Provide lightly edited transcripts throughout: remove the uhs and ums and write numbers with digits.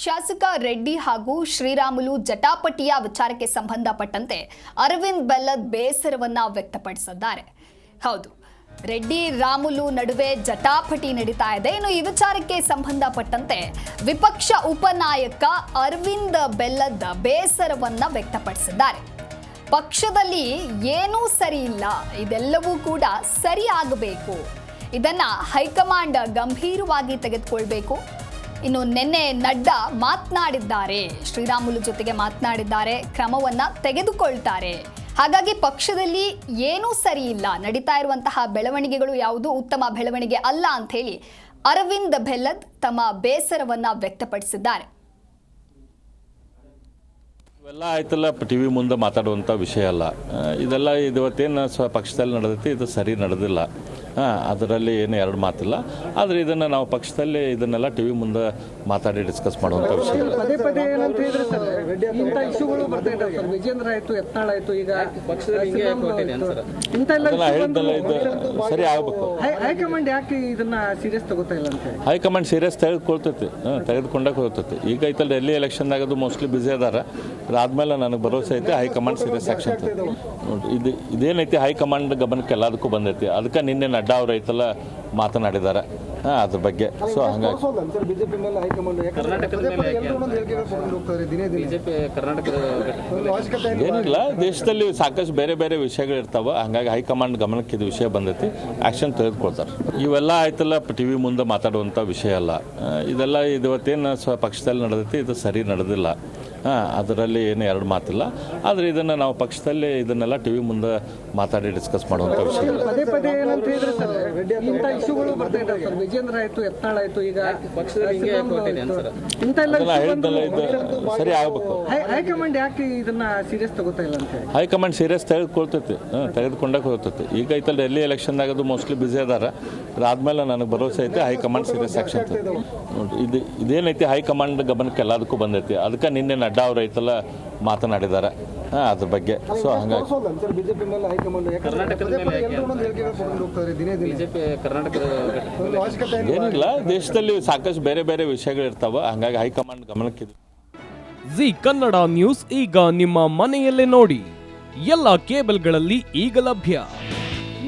ಶಾಸಕ ರೆಡ್ಡಿ ಹಾಗೂ ಶ್ರೀರಾಮುಲು ಜಟಾಪಟಿಯ ವಿಚಾರಕ್ಕೆ ಸಂಬಂಧಪಟ್ಟಂತೆ ಅರವಿಂದ್ ಬೆಲ್ಲದ್ ಬೇಸರವನ್ನ ವ್ಯಕ್ತಪಡಿಸಿದ್ದಾರೆ. ಹೌದು, ರೆಡ್ಡಿ ರಾಮುಲು ನಡುವೆ ಜಟಾಪಟಿ ನಡೀತಾ ಇದೆ. ಇನ್ನು ಈ ವಿಚಾರಕ್ಕೆ ಸಂಬಂಧಪಟ್ಟಂತೆ ವಿಪಕ್ಷ ಉಪನಾಯಕ ಅರವಿಂದ್ ಬೆಲ್ಲದ್ ಬೇಸರವನ್ನ ವ್ಯಕ್ತಪಡಿಸಿದ್ದಾರೆ. ಪಕ್ಷದಲ್ಲಿ ಏನೂ ಸರಿ ಇಲ್ಲ, ಇದೆಲ್ಲವೂ ಕೂಡ ಸರಿ ಆಗಬೇಕು, ಇದನ್ನ ಹೈಕಮಾಂಡ್ ಗಂಭೀರವಾಗಿ ತೆಗೆದುಕೊಳ್ಬೇಕು. ಇನ್ನು ನಿನ್ನೆ ನಡ್ಡಾ ಮಾತನಾಡಿದ್ದಾರೆ, ಶ್ರೀರಾಮುಲು ಜೊತೆಗೆ ಮಾತನಾಡಿದ್ದಾರೆ, ಕ್ರಮವನ್ನ ತೆಗೆದುಕೊಳ್ತಾರೆ. ಹಾಗಾಗಿ ಪಕ್ಷದಲ್ಲಿ ಏನೂ ಸರಿ ಇಲ್ಲ, ನಡೀತಾ ಇರುವಂತಹ ಬೆಳವಣಿಗೆಗಳು ಯಾವುದು ಉತ್ತಮ ಬೆಳವಣಿಗೆ ಅಲ್ಲ ಅಂತ ಹೇಳಿ ಅರವಿಂದ್ ಬೆಲ್ಲದ್ ತಮ್ಮ ಬೇಸರವನ್ನ ವ್ಯಕ್ತಪಡಿಸಿದ್ದಾರೆ. ಇವೆಲ್ಲ ಆಯ್ತಲ್ಲ ಟಿವಿ ಮುಂದೆ ಮಾತಾಡುವಂಥ ವಿಷಯ ಅಲ್ಲ. ಇದೆಲ್ಲ ಇವತ್ತೇನು ಪಕ್ಷದಲ್ಲಿ ನಡೆದೈತಿ, ಇದು ಸರಿ ನಡೆದಿಲ್ಲ. ಅದರಲ್ಲಿ ಏನು ಎರಡು ಮಾತಿಲ್ಲ. ಆದರೆ ಇದನ್ನು ನಾವು ಪಕ್ಷದಲ್ಲಿ ಇದನ್ನೆಲ್ಲ ಟಿವಿ ಮುಂದೆ ಮಾತಾಡಿ ಡಿಸ್ಕಸ್ ಮಾಡುವಂಥ ವಿಷಯ. ಪದೇ ಪದೇ ಏನಂತ ಹೇಳಿದ್ರೆ ಸರ್, ಇಂಥ ಇಶ್ಯೂಗಳು ಬರ್ತಾ ಇದ್ದಾವೆ ಸರ್. ವಿಜೇಂದ್ರ ಆಯ್ತು, ಯತ್ನಾಳ್ ಆಯ್ತು, ಈಗ ಅದನ್ನ ಹೇಳಿದ್ದಲ್ಲ, ಇದು ಸರಿ ಆಗಬೇಕು. ಹೈಕಮಾಂಡ್ ಯಾಕೆ ಇದನ್ನ ಸೀರಿಯಸ್ ತಗೋತಾ ಇಲ್ಲ ಅಂತ ಹೇಳಿ ಹೈಕಮಾಂಡ್ ಸೀರಿಯಸ್ ತೆಗೆದುಕೊಂಡಾಗ ಹೋಗ್ತೈತಿ. ಈಗ ಐತಲ್ಲ ಡೆಲ್ಲಿ ಎಲೆಕ್ಷನ್ದಾಗ ಅದು ಮೋಸ್ಟ್ಲಿ ಬ್ಯುಸಿ ಅದಾರ. ಅದಾದ್ಮೇಲೆ ನನಗೆ ಭರವಸೆ ಐತೆ ಹೈಕಮಾಂಡ್ ಸೀರಿಯಸ್ ಆಕ್ಷನ್ ನೋಡಿ. ಇದೇನೈತಿ ಹೈಕಮಾಂಡ್ ಗಮನಕ್ಕೆ ಎಲ್ಲದಕ್ಕೂ ಬಂದೈತಿ. ಅದಕ್ಕೆ ನಿನ್ನೆ ನಡ್ಡಾ ಅವ್ರು ಐತಲ್ಲ ಮಾತನಾಡಿದ್ದಾರೆ ಅದ್ರ ಬಗ್ಗೆ. ಸೊ ಹಂಗಾಗಿ ಏನಿಲ್ಲ, ದೇಶದಲ್ಲಿ ಸಾಕಷ್ಟು ಬೇರೆ ಬೇರೆ ವಿಷಯಗಳಿರ್ತಾವೆ. ಹಂಗಾಗಿ ಹೈಕಮಾಂಡ್ ಗಮನಕ್ಕೆ ಇದು ವಿಷಯ ಬಂದೈತಿ, ಆ್ಯಕ್ಷನ್ ತೆಗೆದುಕೊಳ್ತಾರೆ. ಇವೆಲ್ಲ ಆಯ್ತಲ್ಲ ಟಿವಿ ಮುಂದೆ ಮಾತಾಡುವಂಥ ವಿಷಯ ಅಲ್ಲ. ಇದೆಲ್ಲ ಇವತ್ತೇನು ಪಕ್ಷದಲ್ಲಿ ನಡೆದೈತಿ, ಇದು ಸರಿ ನಡೆದಿಲ್ಲ. ಅದರಲ್ಲಿ ಏನು ಎರಡು ಮಾತಿಲ್ಲ. ಆದರೆ ಇದನ್ನು ನಾವು ಪಕ್ಷದಲ್ಲಿ ಇದನ್ನೆಲ್ಲ ಟಿವಿ ಮುಂದೆ ಮಾತಾಡಿ ಡಿಸ್ಕಸ್ ಮಾಡುವಂಥ ವಿಷಯ. ಪದೇ ಪದೇ ಏನಂತ ಹೇಳಿದ್ರೆ ಸರ್, ಇಂಥ ಇಶ್ಯೂಗಳು ಬರ್ತಾ ಇದ್ದಾವೆ ಸರ್. ವಿಜೇಂದ್ರ ಆಯ್ತು, ಯತ್ನಾಳ್ ಆಯ್ತು, ಈಗ ಅದನ್ನ ಹೇಳಿದ್ದಲ್ಲ, ಇದು ಸರಿ ಆಗಬೇಕು. ಹೈಕಮಾಂಡ್ ಯಾಕೆ ಇದನ್ನ ಸೀರಿಯಸ್ ತಗೋತಾ ಇಲ್ಲ ಅಂತ ಹೇಳಿ ಹೈಕಮಾಂಡ್ ಸೀರಿಯಸ್ ತೆಗೆದುಕೊಂಡಾಗ ಹೋಗ್ತೈತಿ. ಈಗ ಐತಲ್ಲ ಡೆಲ್ಲಿ ಎಲೆಕ್ಷನ್ದಾಗ ಅದು ಮೋಸ್ಟ್ಲಿ ಬ್ಯುಸಿ ಅದಾರ. ಅದಾದ್ಮೇಲೆ ನನಗೆ ಭರವಸೆ ಐತೆ ಹೈಕಮಾಂಡ್ ಸೀರಿಯಸ್ ಆಕ್ಷನ್ ನೋಡಿ. ಇದೇನೈತಿ ಹೈಕಮಾಂಡ್ ಗಮನಕ್ಕೆ ಎಲ್ಲದಕ್ಕೂ ಬಂದೈತಿ. ಅದಕ್ಕೆ ನಿನ್ನೆ ನಡ್ಡಾ ಅವ್ರು ಐತಲ್ಲ ಮಾತನಾಡಿದ್ದಾರೆ ಅದ್ರ ಬಗ್ಗೆ. ಸೊ ಹಂಗಾಗಿ ಏನಿಲ್ಲ, ದೇಶದಲ್ಲಿ ಸಾಕಷ್ಟು ಬೇರೆ ಬೇರೆ ವಿಷಯಗಳಿರ್ತಾವೆ. ಹಂಗಾಗಿ ಹೈಕಮಾಂಡ್ ಗಮನಕ್ಕೆ ಜಿ ಕನ್ನಡ ನ್ಯೂಸ್ ಈಗ ನಿಮ್ಮ ಮನೆಯಲ್ಲೇ ನೋಡಿ. ಎಲ್ಲ ಕೇಬಲ್ಗಳಲ್ಲಿ ಈಗ ಲಭ್ಯ.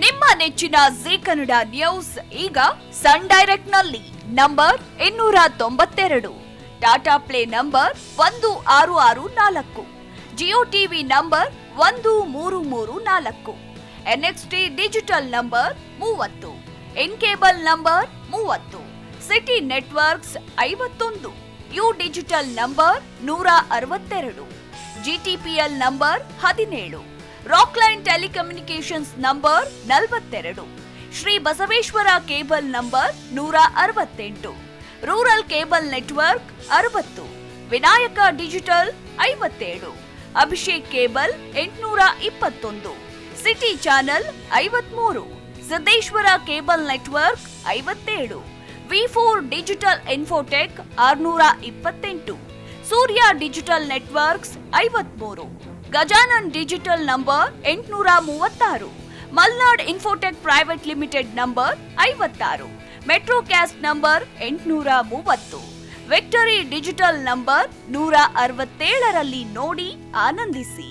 ನಿಮ್ಮ ನೆಚ್ಚಿನ ಜಿ ಕನ್ನಡ ನ್ಯೂಸ್ ಈಗ ಸನ್ ಡೈರೆಕ್ಟ್ ನಲ್ಲಿ number 292, Tata play number 1664, Jio TV number 1334, NXT digital number 30, in cable number 30, city networks 51, U digital number 162, GTPL number 17, Rockline telecommunications number 42, Shri Basaveshwara cable number 168, rural cable network 60, Vinayaka digital 57, Abhishek cable 821, city channel 53, Siddeshwara cable network 57, ವಿ4 digital infotech 628, Surya digital networks 53, Gajanan digital number 836, Malnad infotech private limited number 56, Metrocast number 830, victory digital number 167ರಲ್ಲಿ ನೋಡಿ ಆನಂದಿಸಿ.